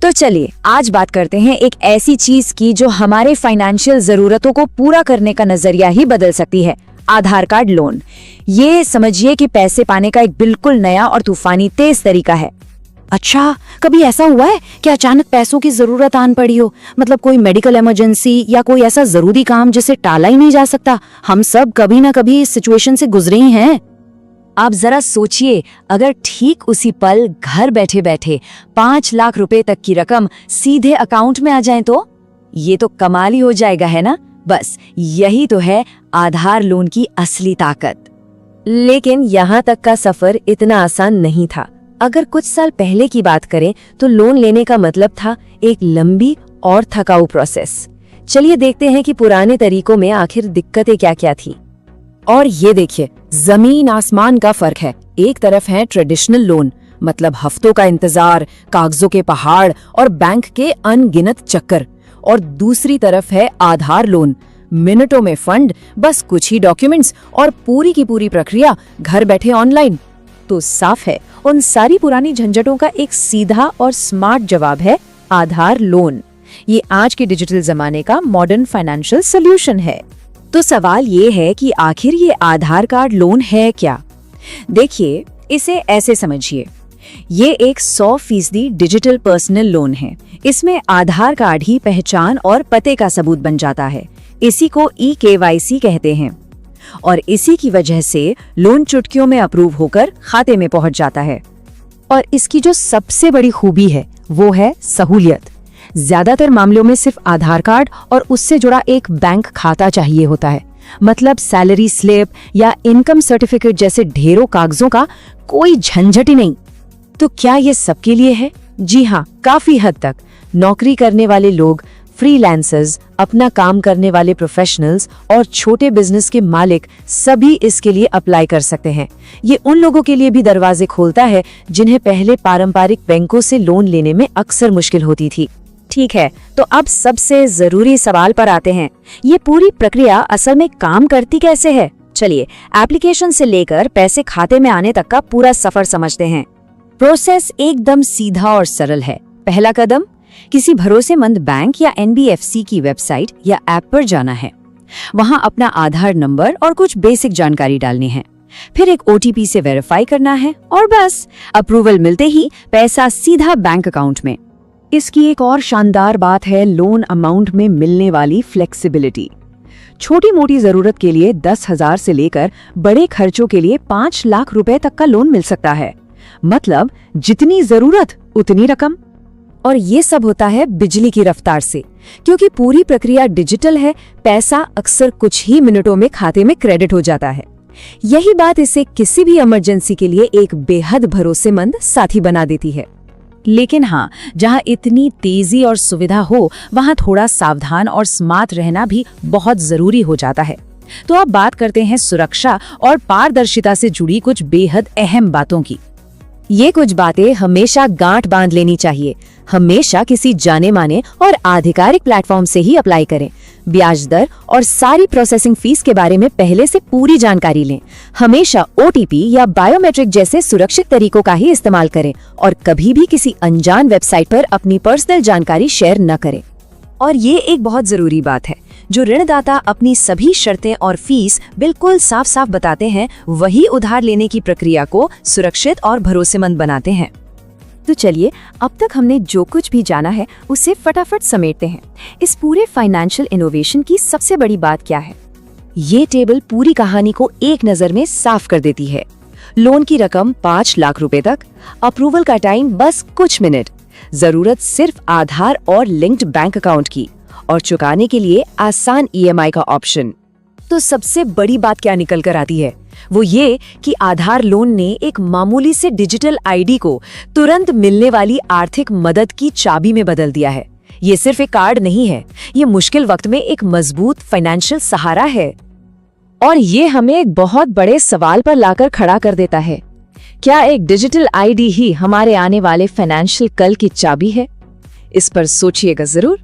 तो चलिए आज बात करते हैं एक ऐसी चीज की जो हमारे फाइनेंशियल जरूरतों को पूरा करने का नजरिया ही बदल सकती है, आधार कार्ड लोन। ये समझिए कि पैसे पाने का एक बिल्कुल नया और तूफानी तेज तरीका है। अच्छा, कभी ऐसा हुआ है कि अचानक पैसों की जरूरत आन पड़ी हो? मतलब कोई मेडिकल इमरजेंसी या कोई ऐसा जरूरी काम जिसे टाला ही नहीं जा सकता। हम सब कभी ना कभी इस सिचुएशन से गुजरे ही हैं। आप जरा सोचिए, अगर ठीक उसी पल घर बैठे बैठे 5 लाख रुपए तक की रकम सीधे अकाउंट में आ जाए तो ये तो कमाल ही हो जाएगा, है ना? बस यही तो है आधार लोन की असली ताकत। लेकिन यहाँ तक का सफर इतना आसान नहीं था। अगर कुछ साल पहले की बात करें तो लोन लेने का मतलब था एक लंबी और थकाऊ प्रोसेस। चलिए देखते हैं कि पुराने तरीकों में आखिर दिक्कतें क्या क्या थी। और ये देखिए, जमीन आसमान का फर्क है। एक तरफ है ट्रेडिशनल लोन, मतलब हफ्तों का इंतजार, कागजों के पहाड़ और बैंक के अनगिनत चक्कर। और दूसरी तरफ है आधार लोन, मिनटों में फंड, बस कुछ ही डॉक्यूमेंट्स और पूरी की पूरी प्रक्रिया घर बैठे ऑनलाइन। तो साफ है, उन सारी पुरानी झंझटों का एक सीधा और स्मार्ट जवाब है आधार लोन। ये आज के डिजिटल जमाने का मॉडर्न फाइनेंशियल सॉल्यूशन है। तो सवाल ये है कि आखिर ये आधार कार्ड लोन है क्या? देखिए, इसे ऐसे समझिए, ये एक 100% डिजिटल पर्सनल लोन है। इसमें आधार कार्ड ही पहचान और पते का सबूत बन जाता है। इसी को eKYC कहते हैं और इसी की वजह से लोन चुटकियों में अप्रूव होकर खाते में पहुंच जाता है। और इसकी जो सबसे बड़ी खूबी है वो है सहूलियत। ज्यादातर मामलों में सिर्फ आधार कार्ड और उससे जुड़ा एक बैंक खाता चाहिए होता है। मतलब सैलरी स्लिप या इनकम सर्टिफिकेट जैसे ढेरों कागजों का कोई झंझट ही नहीं। तो क्या ये सबके लिए है? जी हाँ, काफी हद तक। नौकरी करने वाले लोग, फ्रीलांसर्स, अपना काम करने वाले प्रोफेशनल्स और छोटे बिजनेस के मालिक सभी इसके लिए अप्लाई कर सकते हैं। ये उन लोगों के लिए भी दरवाजे खोलता है जिन्हें पहले पारंपरिक बैंकों से लोन लेने में अक्सर मुश्किल होती थी। ठीक है, तो अब सबसे जरूरी सवाल पर आते हैं। ये पूरी प्रक्रिया असल में काम करती कैसे है? चलिए एप्लीकेशन से लेकर पैसे खाते में आने तक का पूरा सफर समझते हैं। प्रोसेस एकदम सीधा और सरल है। पहला कदम, किसी भरोसेमंद बैंक या NBFC की वेबसाइट या ऐप पर जाना है। वहां अपना आधार नंबर और कुछ बेसिक जानकारी डालनी है। फिर एक OTP से वेरीफाई करना है और बस अप्रूवल मिलते ही पैसा सीधा बैंक अकाउंट में। इसकी एक और शानदार बात है लोन अमाउंट में मिलने वाली फ्लेक्सिबिलिटी। छोटी मोटी जरूरत के लिए 10,000 से लेकर बड़े खर्चों के लिए 5 लाख रुपए तक का लोन मिल सकता है। मतलब जितनी जरूरत उतनी रकम। और ये सब होता है बिजली की रफ्तार से। क्योंकि पूरी प्रक्रिया डिजिटल है, पैसा अक्सर कुछ ही मिनटों में खाते में क्रेडिट हो जाता है। यही बात इसे किसी भी इमरजेंसी के लिए एक बेहद भरोसेमंद साथी बना देती है। लेकिन हाँ, जहाँ इतनी तेजी और सुविधा हो वहाँ थोड़ा सावधान और स्मार्ट रहना भी बहुत जरूरी हो जाता है। तो अब बात करते हैं सुरक्षा और पारदर्शिता से जुड़ी कुछ बेहद अहम बातों की। ये कुछ बातें हमेशा गांठ बांध लेनी चाहिए। हमेशा किसी जाने माने और आधिकारिक प्लेटफॉर्म से ही अप्लाई करें। ब्याज दर और सारी प्रोसेसिंग फीस के बारे में पहले से पूरी जानकारी लें। हमेशा OTP या बायोमेट्रिक जैसे सुरक्षित तरीकों का ही इस्तेमाल करें और कभी भी किसी अनजान वेबसाइट पर अपनी पर्सनल जानकारी शेयर न करें। और ये एक बहुत जरूरी बात है, जो ऋणदाता अपनी सभी शर्तें और फीस बिल्कुल साफ साफ बताते हैं, वही उधार लेने की प्रक्रिया को सुरक्षित और भरोसेमंद बनाते हैं। तो चलिए अब तक हमने जो कुछ भी जाना है उसे फटाफट समेटते हैं। इस पूरे फाइनेंशियल इनोवेशन की सबसे बड़ी बात क्या है? ये टेबल पूरी कहानी को एक नजर में साफ कर देती है। लोन की रकम 5 लाख रुपए तक, अप्रूवल का टाइम बस कुछ मिनट, जरूरत सिर्फ आधार और लिंक्ड बैंक अकाउंट की, और चुकाने के लिए आसान EMI का ऑप्शन। तो सबसे बड़ी बात क्या निकल कर आती है? वो ये कि आधार लोन ने एक मामूली से डिजिटल ID को तुरंत मिलने वाली आर्थिक मदद की चाबी में बदल दिया है। ये सिर्फ एक कार्ड नहीं है, ये मुश्किल वक्त में एक मजबूत फाइनेंशियल सहारा है। और ये हमें एक बहुत बड़े सवाल पर लाकर खड़ा कर देता है, क्या एक डिजिटल ID ही हमारे आने वाले फाइनेंशियल कल की चाबी है? इस पर सोचिएगा जरूर।